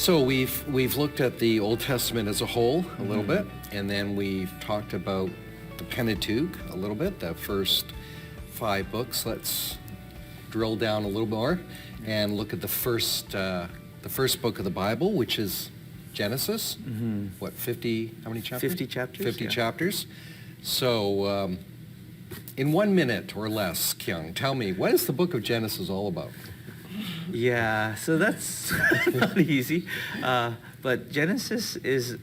So we've looked at the Old Testament as a whole a little bit, and then we've talked about the Pentateuch a little bit, the first 5 books. Let's drill down a little more and look at the first book of the Bible, which is Genesis. What, 50, how many chapters? 50 chapters. 50 chapters. So in 1 minute or less, Kyung, tell me, what is the book of Genesis all about? Yeah, so that's not easy. But Genesis is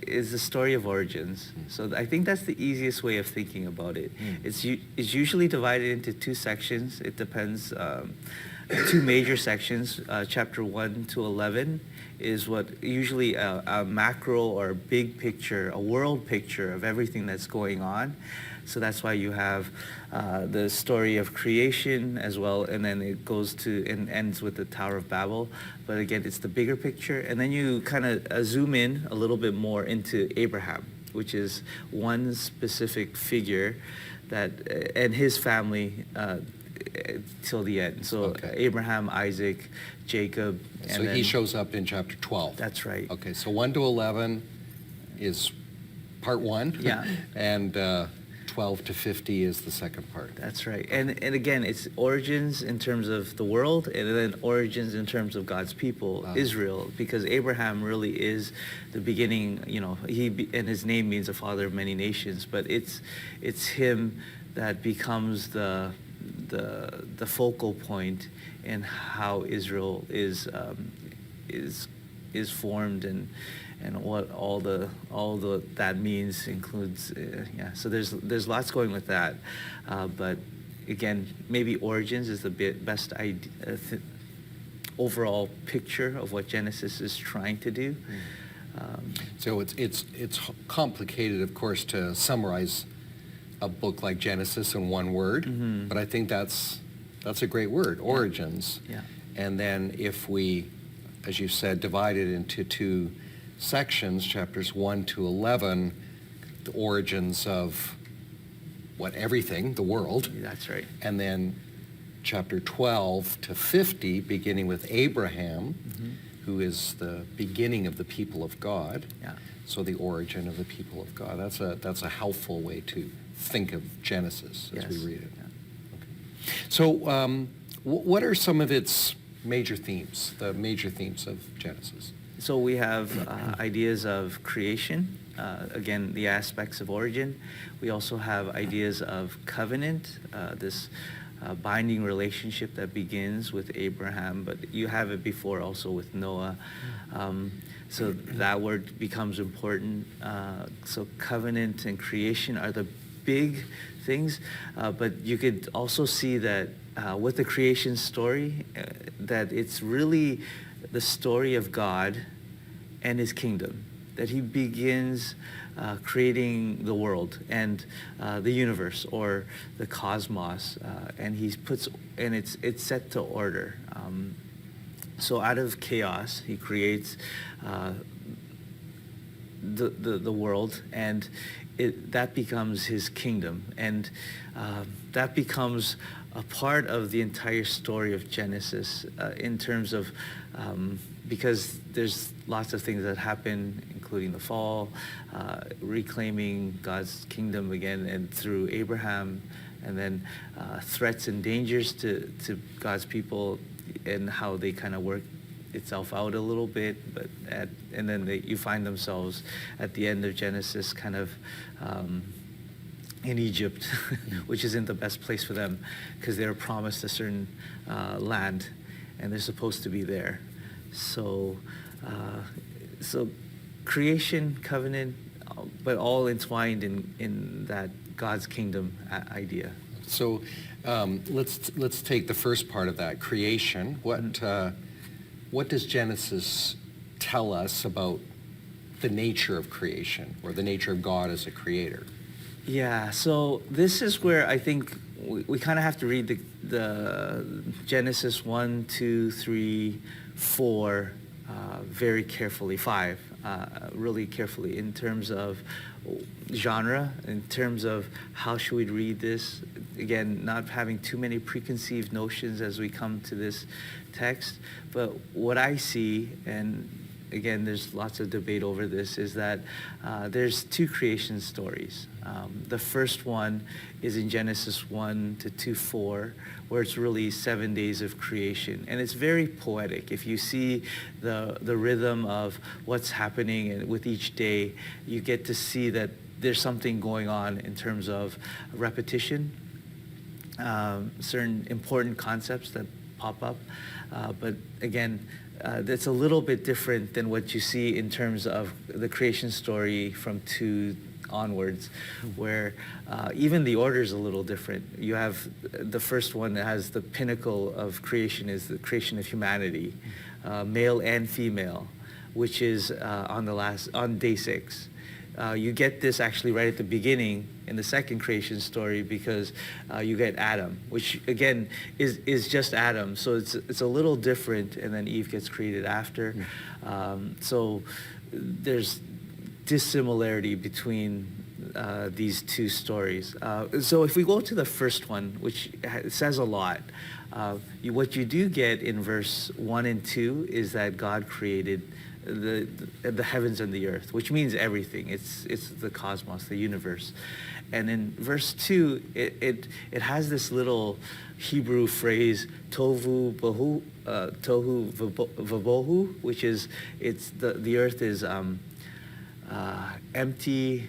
the story of origins. So I think that's the easiest way of thinking about it. It's usually divided into 2 sections. It depends. 2 major sections, chapter 1 to 11, is what usually a macro or big picture, a world picture of everything that's going on. So that's why you have the story of creation as well, and then it goes to and ends with the Tower of Babel. But again, it's the bigger picture. And then you kind of zoom in a little bit more into Abraham, which is one specific figure that and his family till the end. So Okay. Abraham, Isaac, Jacob. So and then, he shows up in chapter 12. That's right. Okay, so 1 to 11 is part 1. Yeah. And 12 to 50 is the second part. That's right. And again, it's origins in terms of the world, and then origins in terms of God's people, Israel, because Abraham really is the beginning. You know, and his name means a father of many nations. But it's him that becomes the focal point in how Israel is formed and what all the that means includes. So there's lots going with that, but again, maybe origins is the best idea, overall picture of what Genesis is trying to do. So it's complicated, of course, to summarize a book like Genesis in one word, but I think that's a great word, origins. Yeah. And then if we, as you said, divide it into 2 sections, chapters 1 to 11, the origins of everything, the world. That's right. And then chapter 12 to 50, beginning with Abraham, who is the beginning of the people of God. Yeah. So the origin of the people of God. That's a helpful way to think of Genesis as we read it. Yeah. Okay. So what are some of its major themes, the major themes of Genesis? So we have ideas of creation, again, the aspects of origin. We also have ideas of covenant, this binding relationship that begins with Abraham, but you have it before also with Noah. So that word becomes important. So covenant and creation are the big things, but you could also see that with the creation story, that it's really the story of God and his kingdom, that he begins creating the world and the universe or the cosmos, and it's set to order. So out of chaos, he creates the world, and that becomes his kingdom, and that becomes a part of the entire story of Genesis in terms of because there's lots of things that happen, including the fall, reclaiming God's kingdom again, and through Abraham, and then threats and dangers to God's people, and how they kind of work itself out a little bit, and then you find themselves at the end of Genesis kind of in Egypt, which isn't the best place for them because they're promised a certain land and they're supposed to be there. So creation, covenant, but all entwined in that God's kingdom idea. So let's take the first part of that, creation. What does Genesis tell us about the nature of creation or the nature of God as a creator? Yeah, so this is where I think we kind of have to read the Genesis 1, 2, 3, 4 very carefully, 5 really carefully in terms of genre, in terms of how should we read this. Again, not having too many preconceived notions as we come to this text, but what I see and again, there's lots of debate over this, is that there's two creation stories. The first one is in Genesis 1 to 2:4, where it's really 7 days of creation. And it's very poetic. If you see the rhythm of what's happening with each day, you get to see that there's something going on in terms of repetition, certain important concepts that pop up. But again, that's a little bit different than what you see in terms of the creation story from 2 onwards, where even the order is a little different. You have the first one that has the pinnacle of creation is the creation of humanity, male and female, which is on day 6. You get this actually right at the beginning in the second creation story, because you get Adam, which again is just Adam. So it's a little different, and then Eve gets created after. So there's dissimilarity between these two stories. So if we go to the first one, which says a lot, what you do get in verse 1 and 2 is that God created the heavens and the earth, which means everything. It's the cosmos, the universe. And in verse 2, it has this little Hebrew phrase, tohu vabohu, which is the earth is empty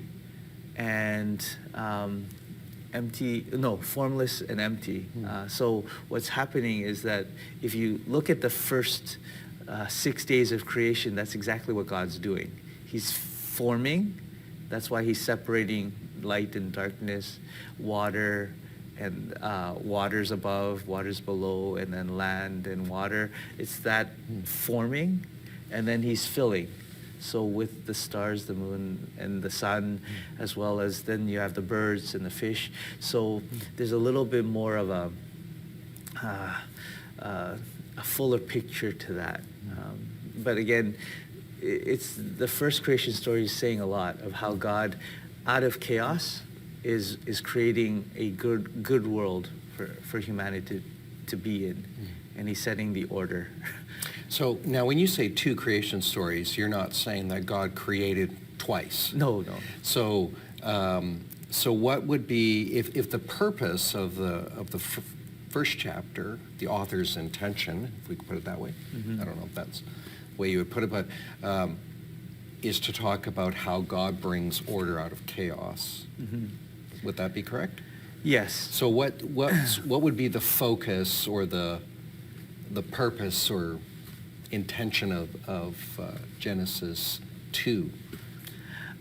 and formless and empty. So what's happening is that if you look at the first 6 days of creation, that's exactly what God's doing. He's forming. That's why he's separating light and darkness, water and waters above, waters below, and then land and water. It's that forming, and then he's filling. So with the stars, the moon, and the sun, as well as then you have the birds and the fish. So there's a little bit more of a fuller picture to that. But again, it's the first creation story is saying a lot of how God, out of chaos, is creating a good world for humanity to be in, and he's setting the order. So now when you say 2 creation stories, you're not saying that God created twice. No. So so what would be, if the purpose of the first chapter, the author's intention, if we could put it that way, I don't know if that's the way you would put it, but is to talk about how God brings order out of chaos. Would that be correct? Yes. So what would be the focus or the purpose or intention of Genesis 2?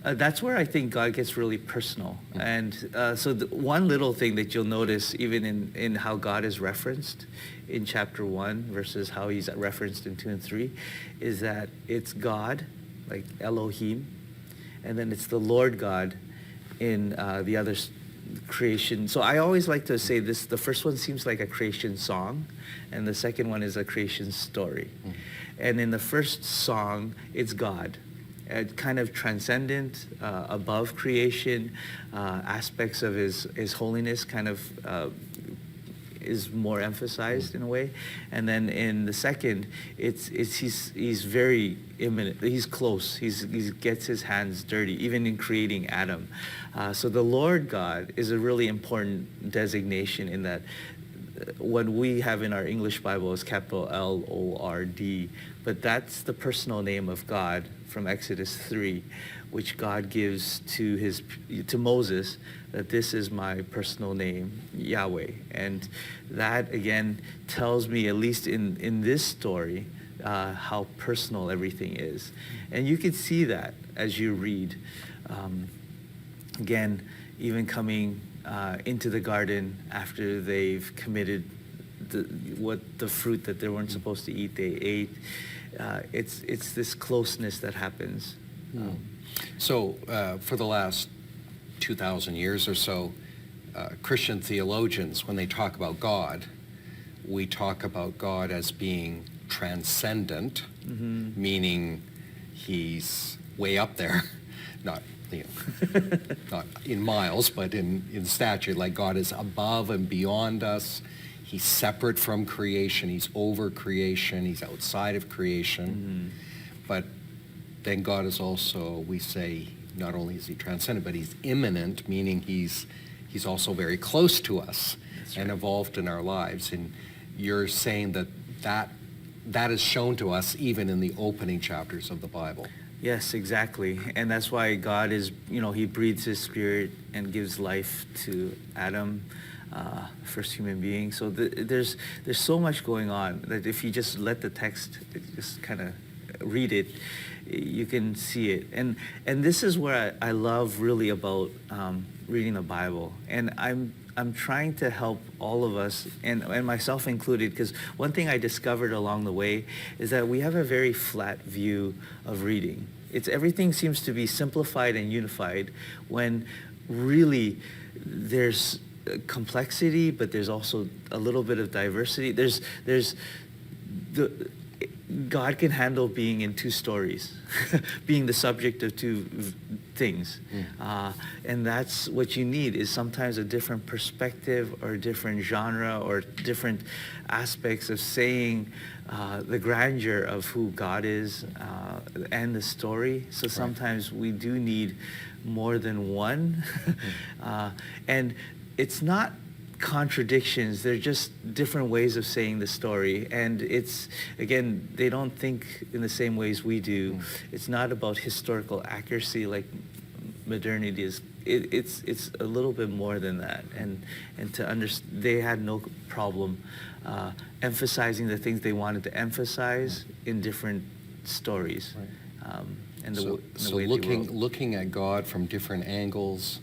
That's where I think God gets really personal. And so one little thing that you'll notice, even in how God is referenced in chapter 1 versus how he's referenced in 2 and 3, is that it's God, like Elohim, and then it's the Lord God in the other creation. So I always like to say this, the first one seems like a creation song, and the second one is a creation story. And in the first song, it's God. Kind of transcendent, above creation, aspects of his holiness kind of is more emphasized in a way. And then in the second, he's very imminent. He's close. He gets his hands dirty, even in creating Adam. So the Lord God is a really important designation in that what we have in our English Bible is capital Lord, but that's the personal name of God from Exodus 3, which God gives to Moses, that this is my personal name, Yahweh. And that again tells me, at least in this story, how personal everything is. And you can see that as you read. Again, even coming into the garden after they've committed the fruit that they weren't supposed to eat, they ate. It's this closeness that happens. So for the last 2,000 years or so, Christian theologians, when they talk about God, we talk about God as being transcendent, meaning he's way up there, not not in miles, but in stature. Like God is above and beyond us. He's separate from creation. He's over creation. He's outside of creation. But then God is also, we say, not only is he transcendent, but he's immanent, meaning he's also very close to us. That's and right. Involved in our lives. And you're saying that is shown to us even in the opening chapters of the Bible. Yes, exactly. And that's why God is, he breathes his spirit and gives life to Adam, first human being. So there's so much going on that if you just let the text, just kind of read it, you can see it. And this is where I love really about reading the Bible. And I'm trying to help all of us, and myself included, because one thing I discovered along the way is that we have a very flat view of reading. Everything seems to be simplified and unified when really there's complexity, but there's also a little bit of diversity. God can handle being in two stories, being the subject of two things. And that's what you need, is sometimes a different perspective or a different genre or different aspects of saying the grandeur of who God is and the story. So sometimes we do need more than one. And it's not contradictions, they're just different ways of saying the story. And it's, again, they don't think in the same ways we do. It's not about historical accuracy like modernity is. It's a little bit more than that. And to understand, they had no problem emphasizing the things they wanted to emphasize in different stories. Right. And so looking at God from different angles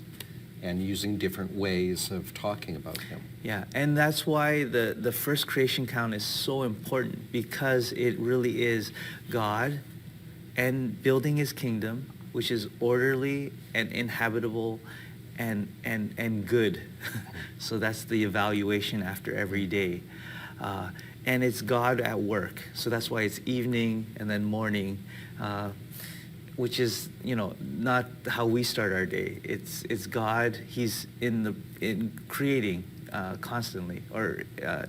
and using different ways of talking about him. Yeah, and that's why the first creation count is so important, because it really is God and building his kingdom, which is orderly and inhabitable and good. So that's the evaluation after every day. And it's God at work. So that's why it's evening and then morning, which is, not how we start our day. It's God. He's in creating constantly, or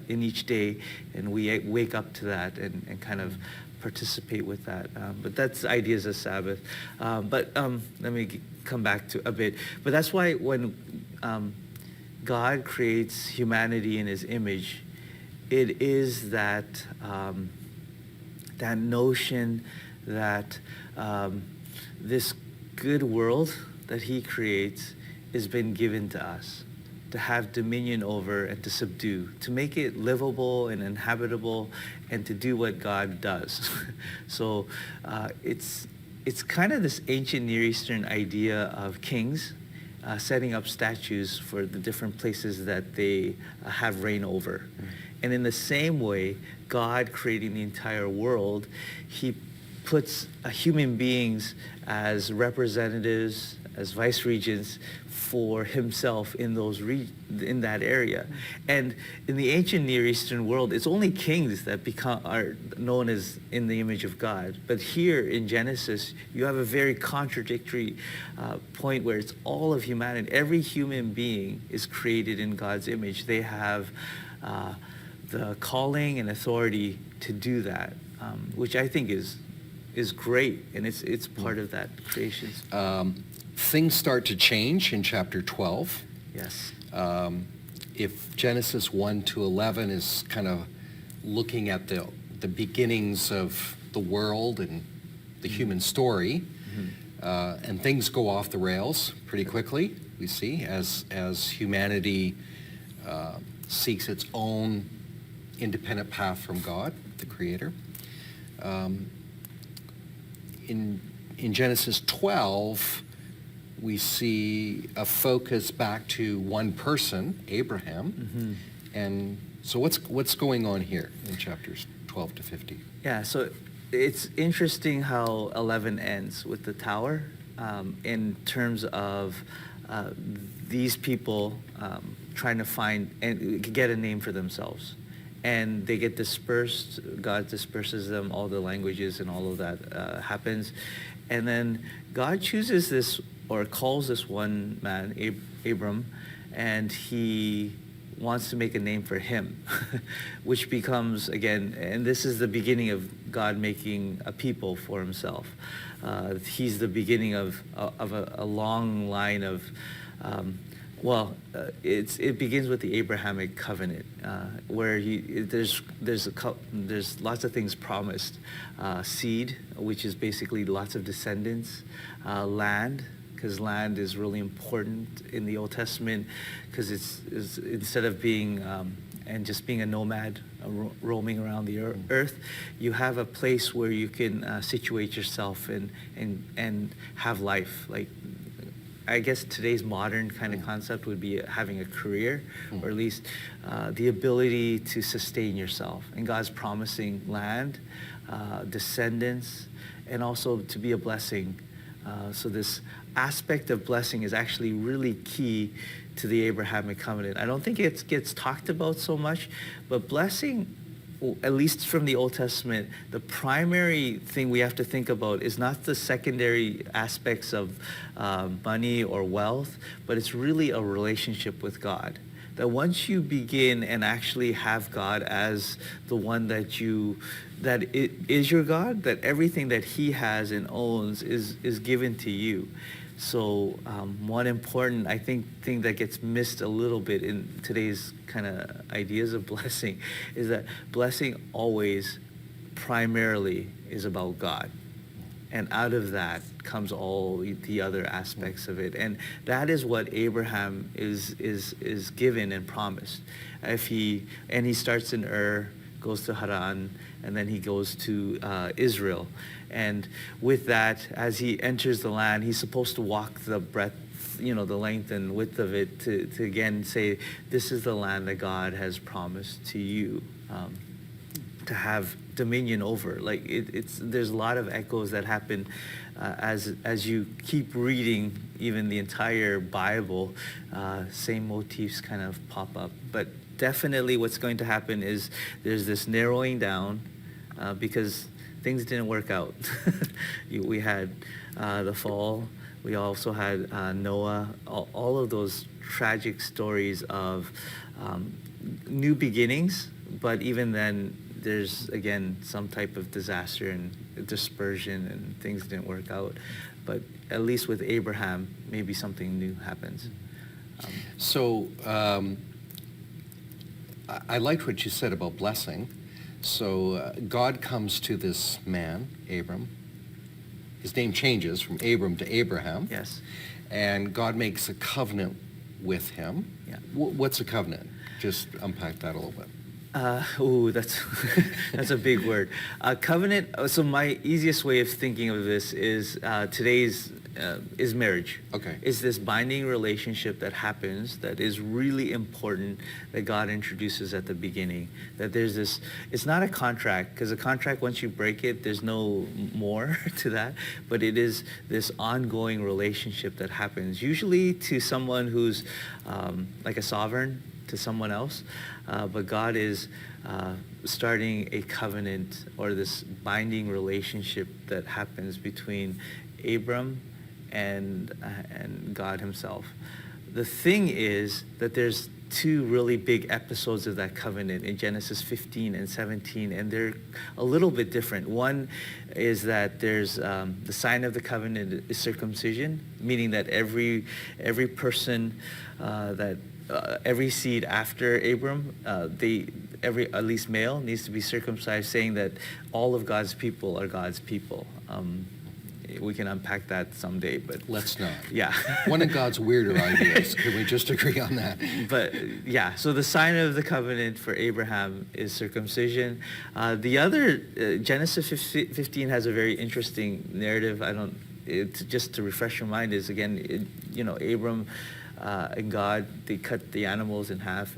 in each day, and we wake up to that and kind of participate with that. But that's ideas of Sabbath. But let me come back to a bit. But that's why when God creates humanity in his image, it is that that notion that this good world that he creates has been given to us to have dominion over and to subdue, to make it livable and inhabitable, and to do what God does. So it's kind of this ancient Near Eastern idea of kings setting up statues for the different places that they have reign over. And in the same way, God creating the entire world, he puts human beings as representatives, as vice regents for himself in in that area. And in the ancient Near Eastern world, it's only kings that are known as in the image of God. But here in Genesis, you have a very contradictory point where it's all of humanity. Every human being is created in God's image. They have the calling and authority to do that, which I think is great, and it's part of that creation. Things start to change in chapter 12. Yes. If Genesis 1 to 11 is kind of looking at the beginnings of the world and the human story, and things go off the rails pretty quickly, we see, as humanity seeks its own independent path from God, the Creator. In Genesis 12, we see a focus back to one person, Abraham. And so what's going on here in chapters 12 to 50? Yeah, so it's interesting how 11 ends with the tower, in terms of these people trying to find and get a name for themselves. And they get dispersed. God disperses them, all the languages and all of that happens. And then God chooses this, or calls this one man, Abram, and he wants to make a name for him, which becomes, again, and this is the beginning of God making a people for himself. He's the beginning of a long line of, it begins with the Abrahamic covenant, where there's lots of things promised, seed, which is basically lots of descendants, land, because land is really important in the Old Testament, because it's instead of being and just being a nomad roaming around the earth, you have a place where you can situate yourself and have life. Like, I guess today's modern kind of concept would be having a career, or at least the ability to sustain yourself. And God's promising land, descendants, and also to be a blessing. So this aspect of blessing is actually really key to the Abrahamic covenant. I don't think it gets talked about so much, but blessing, at least from the Old Testament, the primary thing we have to think about is not the secondary aspects of money or wealth, but it's really a relationship with God. That once you begin and actually have God as the one that it is your God, that everything that he has and owns is given to you. So one important, I think, thing that gets missed a little bit in today's kind of ideas of blessing is that blessing always primarily is about God. And out of that comes all the other aspects of it. And that is what Abraham is given and promised. He starts in Ur, goes to Haran, and then he goes to Israel. And with that, as he enters the land, he's supposed to walk the breadth, the length and width of it to again say, this is the land that God has promised to you to have dominion over. Like there's a lot of echoes that happen as you keep reading even the entire Bible. Same motifs kind of pop up, but definitely what's going to happen is there's this narrowing down because things didn't work out. We had the fall. We also had Noah. All of those tragic stories of new beginnings, but even then there's again some type of disaster and dispersion and things didn't work out. But at least with Abraham, maybe something new happens. I liked what you said about blessing. So God comes to this man, Abram. His name changes from Abram to Abraham. Yes. And God makes a covenant with him. Yeah. What's a covenant? Just unpack that a little bit. That's a big word. Covenant. So my easiest way of thinking of this is today's is marriage. Okay. Is this binding relationship that happens that is really important that God introduces at the beginning. That there's this. It's not a contract, because a contract, once you break it, there's no more to that. But it is this ongoing relationship that happens, usually to someone who's like a sovereign to someone else. But God is starting a covenant or this binding relationship that happens between Abram and God himself. The thing is that there's two really big episodes of that covenant in Genesis 15 and 17, and they're a little bit different. One is that there's the sign of the covenant is circumcision, meaning that every person every seed after Abram, at least male, needs to be circumcised, saying that all of God's people are God's people. We can unpack that someday, but let's not. Yeah. One of God's weirder ideas. Can we just agree on that? But yeah, so the sign of the covenant for Abraham is circumcision. The other, Genesis 15 has a very interesting narrative. Just to refresh your mind, is again, Abram and God, they cut the animals in half,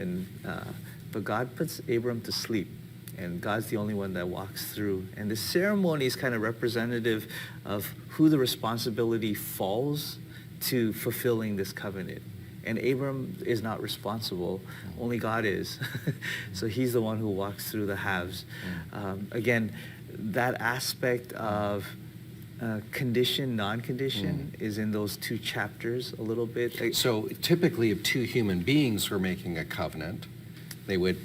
but God puts Abram to sleep. And God's the only one that walks through. And the ceremony is kind of representative of who the responsibility falls to fulfilling this covenant. And Abram is not responsible, only God is. So he's the one who walks through the halves. Again, that aspect of condition, non-condition is in those two chapters a little bit. So typically, if two human beings were making a covenant, they would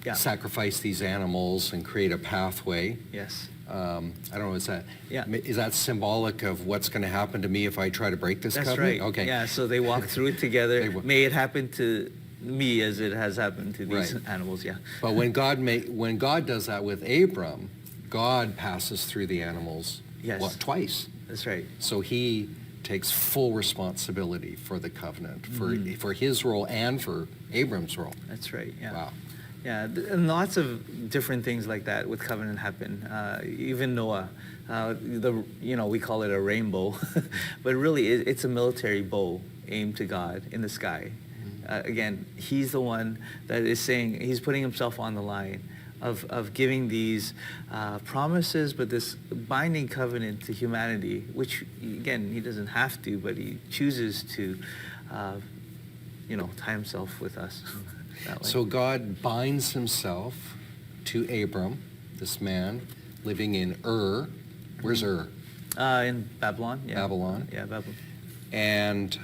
Yeah. sacrifice these animals and create a pathway. Yes. I don't know, Yeah. is that symbolic of what's going to happen to me if I try to break this That's covenant? right. Okay. Yeah, so they walk through it together. They wa- May it happen to me as it has happened to these Right. animals, yeah. But when God does that with Abram, God passes through the animals Yes. twice. That's right. So he takes full responsibility for the covenant, Mm-hmm. for his role and for Abram's role. That's right, yeah. Wow. Yeah, and lots of different things like that with covenant happen. Even Noah, we call it a rainbow, but really it's a military bow aimed to God in the sky. Again, he's the one that is saying, he's putting himself on the line of giving these promises, but this binding covenant to humanity, which again, he doesn't have to, but he chooses to, tie himself with us. That way. So God binds himself to Abram, this man living in Ur. Where's Ur? In Babylon. Yeah. Babylon. Yeah, Babylon. And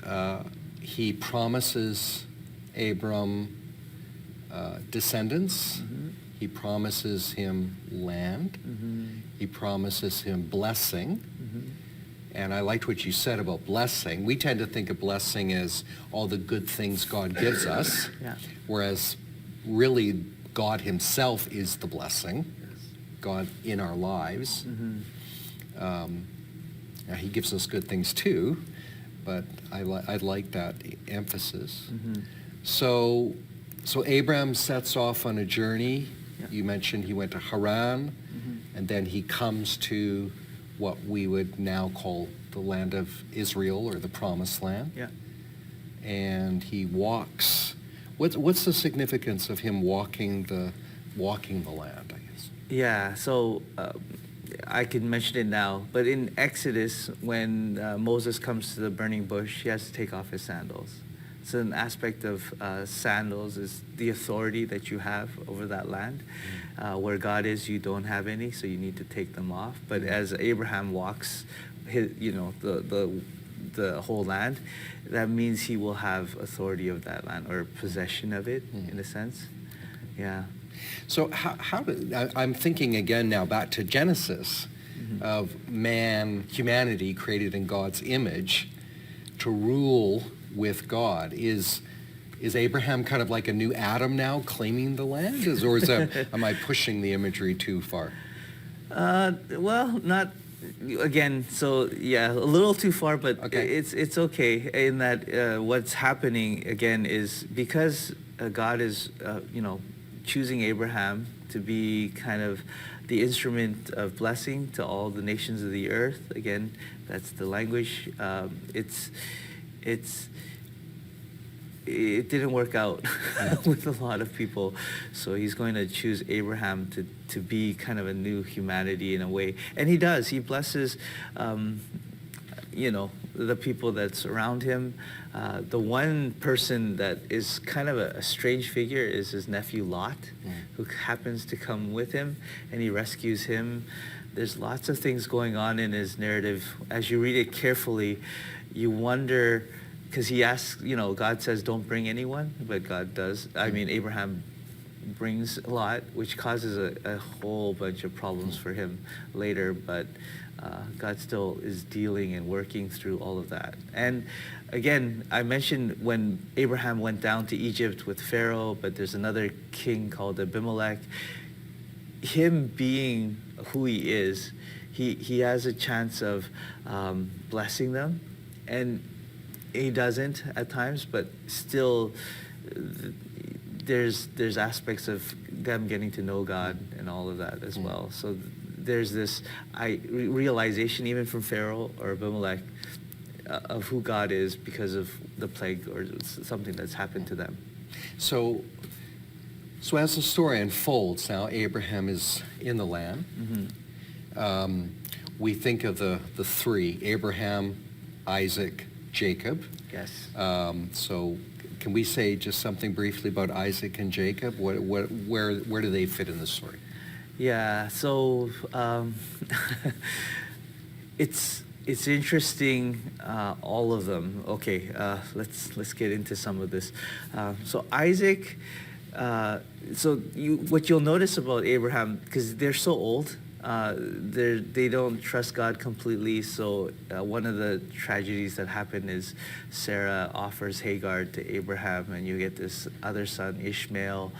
he promises Abram descendants. Mm-hmm. He promises him land. Mm-hmm. He promises him blessing. Mm-hmm. And I liked what you said about blessing. We tend to think of blessing as all the good things God gives us, Yeah. whereas really God himself is the blessing, God in our lives. Mm-hmm. Now, he gives us good things too, but I like that emphasis. Mm-hmm. So Abraham sets off on a journey. Yeah. You mentioned he went to Haran, Mm-hmm. and then he comes to what we would now call the land of Israel or the Promised Land. Yeah. And he walks. What's the significance of him walking the land, I guess? Yeah, so I can mention it now, but in Exodus, when Moses comes to the burning bush, he has to take off his sandals. So an aspect of sandals is the authority that you have over that land. Where God is, you don't have any, so you need to take them off. But as Abraham walks, the whole land, that means he will have authority of that land or possession of it, in a sense. Yeah. So I'm thinking again now back to Genesis, of humanity created in God's image to rule with God. Is Abraham kind of like a new Adam now claiming the land? Or am I pushing the imagery too far? Well, not again. So yeah, a little too far, but Okay. it's okay in that what's happening again is because God is choosing Abraham to be kind of the instrument of blessing to all the nations of the earth. Again, that's the language. It didn't work out with a lot of people. So he's going to choose Abraham to be kind of a new humanity in a way. And he does. He blesses, the people that's around him. The one person that is kind of a strange figure is his nephew Lot, who happens to come with him, and he rescues him. There's lots of things going on in his narrative. As you read it carefully, you wonder, because he asks, God says, don't bring anyone, but God does. I mean, Abraham brings Lot, which causes a whole bunch of problems for him later, but God still is dealing and working through all of that. And again, I mentioned when Abraham went down to Egypt with Pharaoh, but there's another king called Abimelech. Him being who he is, he has a chance of blessing them, and he doesn't at times, but still there's aspects of them getting to know God and all of that as well. So there's this realization even from Pharaoh or Abimelech of who God is because of the plague or something that's happened to them. So as the story unfolds, now Abraham is in the land. We think of the three, Abraham, Isaac, Jacob. Yes. So can we say just something briefly about Isaac and Jacob? Where do they fit in the story? Yeah, so It's interesting, all of them. Okay, let's get into some of this. So Isaac, what you'll notice about Abraham, because they're so old, they don't trust God completely. So one of the tragedies that happened is Sarah offers Hagar to Abraham, and you get this other son Ishmael,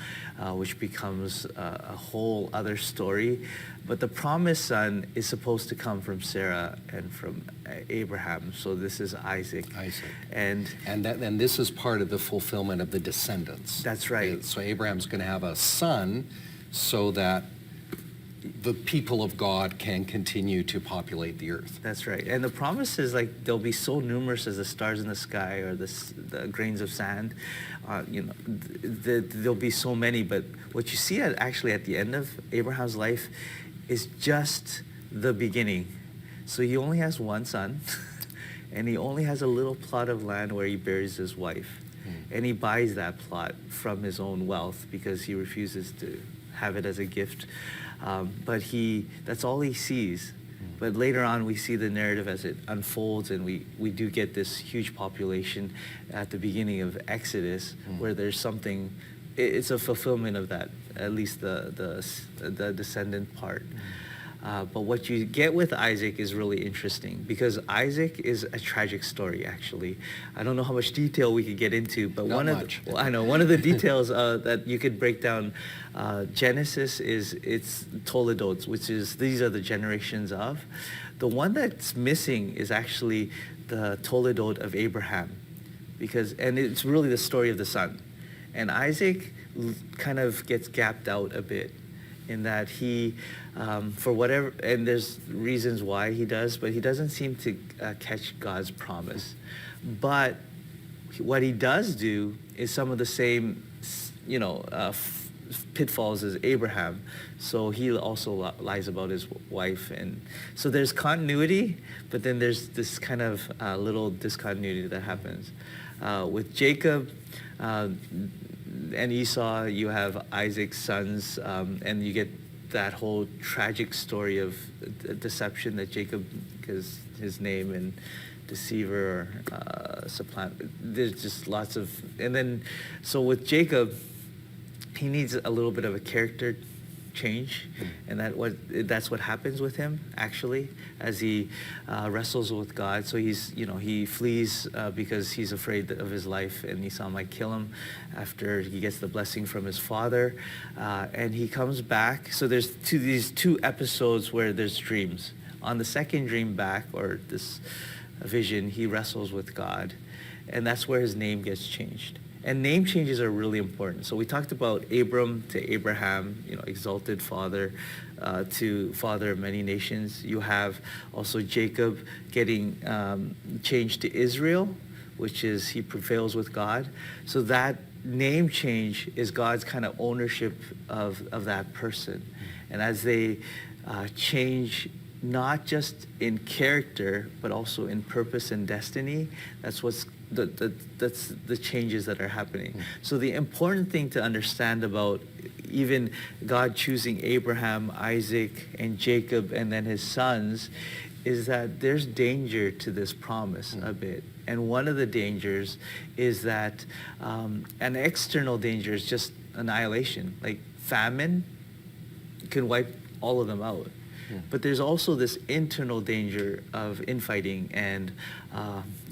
which becomes a whole other story. But the promised son is supposed to come from Sarah and from Abraham. So this is Isaac. And this is part of the fulfillment of the descendants. That's right. So Abraham's going to have a son so that the people of God can continue to populate the earth. That's right. And the promise is like they'll be so numerous as the stars in the sky or the grains of sand. There'll be so many. But what you see actually at the end of Abraham's life is just the beginning. So he only has one son, and he only has a little plot of land where he buries his wife. And he buys that plot from his own wealth because he refuses to have it as a gift. But that's all he sees. But later on, we see the narrative as it unfolds, and we do get this huge population at the beginning of Exodus, where there's something, it's a fulfillment of that, at least the descendant part. But what you get with Isaac is really interesting, because Isaac is a tragic story, actually. I don't know how much detail we could get into, but one of the details that you could break down Genesis it's Toledotes, which is these are the generations of. The one that's missing is actually the Toledot of Abraham, and it's really the story of the son. And Isaac kind of gets gapped out a bit, in that he, for whatever, and there's reasons why he does, but he doesn't seem to catch God's promise. But what he does do is some of the same, pitfalls as Abraham. So he also lies about his wife. And so there's continuity, but then there's this kind of little discontinuity that happens. With Jacob, and Esau, you have Isaac's sons, and you get that whole tragic story of deception that Jacob, because his name and deceiver or supplant. There's just lots of, and then so with Jacob, he needs a little bit of a character change, and that's what happens with him actually as he wrestles with God. So he flees because he's afraid of his life, and Esau might kill him after he gets the blessing from his father, and he comes back. So there's these two episodes where there's dreams. On the second dream back, or this vision, he wrestles with God, and that's where his name gets changed. And name changes are really important. So we talked about Abram to Abraham, exalted father, to father of many nations. You have also Jacob getting changed to Israel, which is he prevails with God. So that name change is God's kind of ownership of that person. And as they change, not just in character, but also in purpose and destiny, that's that's the changes that are happening. So the important thing to understand about even God choosing Abraham, Isaac, and Jacob, and then his sons, is that there's danger to this promise a bit. And one of the dangers is that an external danger is just annihilation. Like famine can wipe all of them out. But there's also this internal danger of infighting and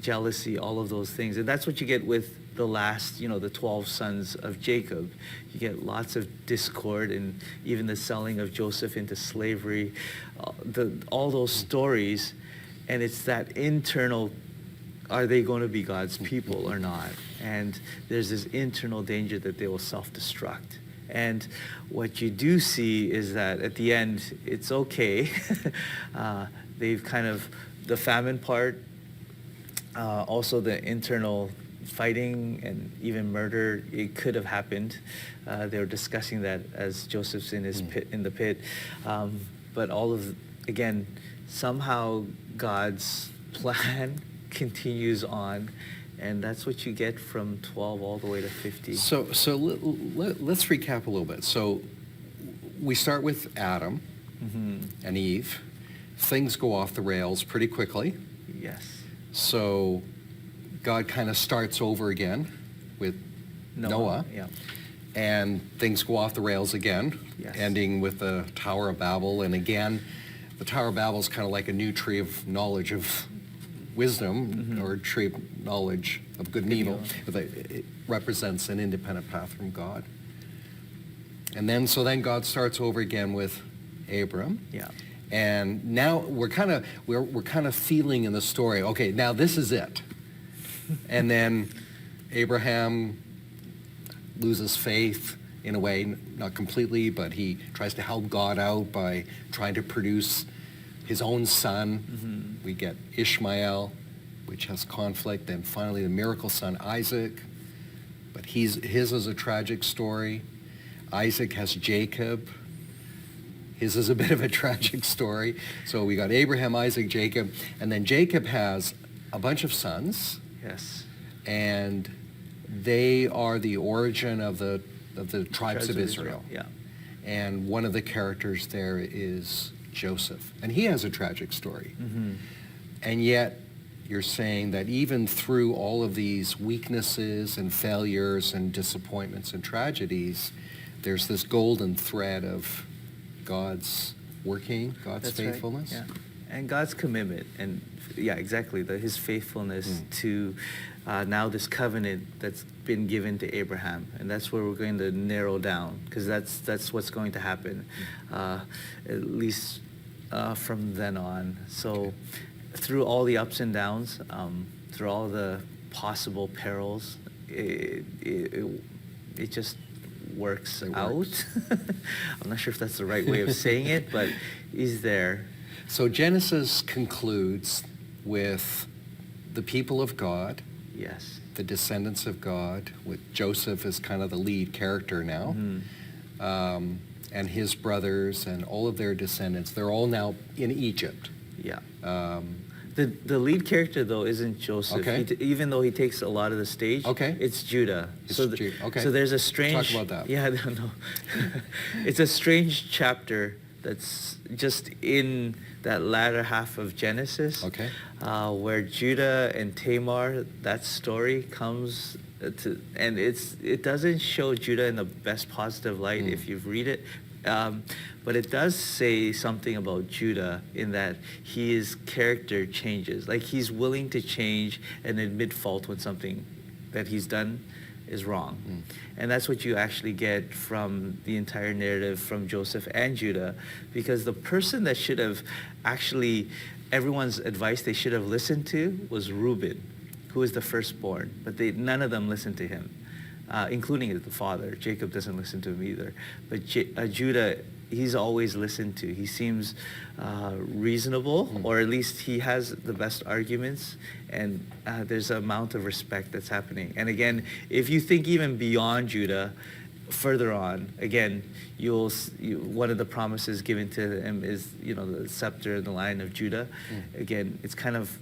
jealousy, all of those things. And that's what you get with the last, the 12 sons of Jacob. You get lots of discord, and even the selling of Joseph into slavery, all those stories. And it's that internal, are they going to be God's people or not? And there's this internal danger that they will self-destruct. And what you do see is that at the end, it's okay. They've kind of, the famine part, also the internal fighting and even murder, it could have happened. They were discussing that as Joseph's in his pit, in the pit. But again, somehow God's plan continues on. And that's what you get from 12 all the way to 50. So let's recap a little bit. So we start with Adam and Eve, things go off the rails pretty quickly. Yes. So God kind of starts over again with Noah. Yeah. And things go off the rails again, Yes. ending with the Tower of Babel. And again, the Tower of Babel is kind of like a new tree of knowledge of wisdom, or a tree of knowledge of good and evil. But it represents an independent path from God. And then, so then God starts over again with Abram. Yeah. And now we're kind of feeling in the story, okay, now this is it. And then Abraham loses faith in a way, not completely, but he tries to help God out by trying to produce his own son. We get Ishmael, which has conflict, and finally the miracle son Isaac, but his is a tragic story. Isaac has Jacob. His is a bit of a tragic story. So we got Abraham, Isaac, Jacob, and then Jacob has a bunch of sons. Yes. And they are the origin of the tribes of Israel. Yeah. And one of the characters there is Joseph. And he has a tragic story. And yet you're saying that even through all of these weaknesses and failures and disappointments and tragedies, there's this golden thread of God's working, God's That's faithfulness. Right. Yeah. And God's commitment, and yeah, exactly, his faithfulness to now this covenant that's been given to Abraham. And that's where we're going to narrow down, because that's what's going to happen, at least from then on. So through all the ups and downs, through all the possible perils, it just works out. I'm not sure if that's the right way of saying it, but he's there. So Genesis concludes with the people of God, Yes. the descendants of God, with Joseph as kind of the lead character now, and his brothers and all of their descendants. They're all now in Egypt. Yeah. The lead character, though, isn't Joseph. Okay. Even though he takes a lot of the stage, Okay. it's Judah. It's So Judah. Okay. So there's a strange... Talk about that. Yeah, no. It's a strange chapter that's just in that latter half of Genesis, Okay. Where Judah and Tamar, that story comes to... And it doesn't show Judah in the best positive light if you read it. But it does say something about Judah in that his character changes. Like, he's willing to change and admit fault when something that he's done is wrong. And that's what you actually get from the entire narrative from Joseph and Judah, because the person that should have actually, everyone's advice they should have listened to was Reuben, who was the firstborn, but none of them listened to him. Including the father. Jacob doesn't listen to him either. But Judah, he's always listened to. He seems reasonable, or at least he has the best arguments, and there's an amount of respect that's happening. And again, if you think even beyond Judah, further on, again, one of the promises given to him is, the scepter and the line of Judah. Again, it's kind of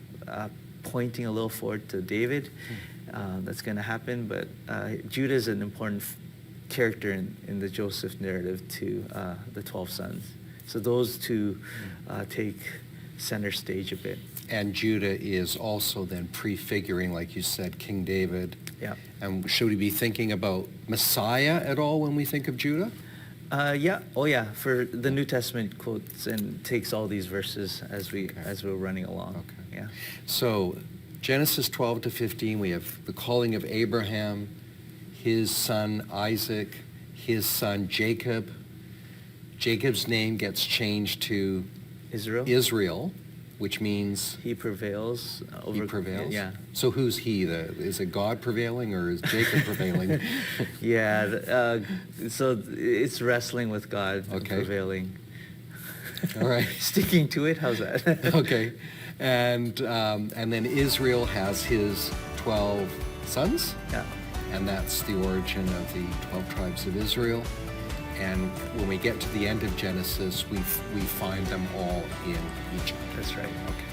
pointing a little forward to David. That's going to happen, but Judah is an important character in the Joseph narrative to the 12 sons. So those two take center stage a bit. And Judah is also then prefiguring, like you said, King David. Yeah. And should we be thinking about Messiah at all when we think of Judah? Yeah. Oh, yeah. For the New Testament quotes and takes all these verses as we're running along. Okay. Yeah. So Genesis 12 to 15, we have the calling of Abraham, his son Isaac, his son Jacob. Jacob's name gets changed to Israel, which means he prevails over. He prevails? Yeah. So who's he? Is it God prevailing, or is Jacob prevailing? Yeah. So it's wrestling with God and Okay. prevailing. All right. Sticking to it. How's that? Okay. And then Israel has his 12 sons. Yeah. And that's the origin of the 12 tribes of Israel. And when we get to the end of Genesis, we find them all in Egypt. That's right. Okay.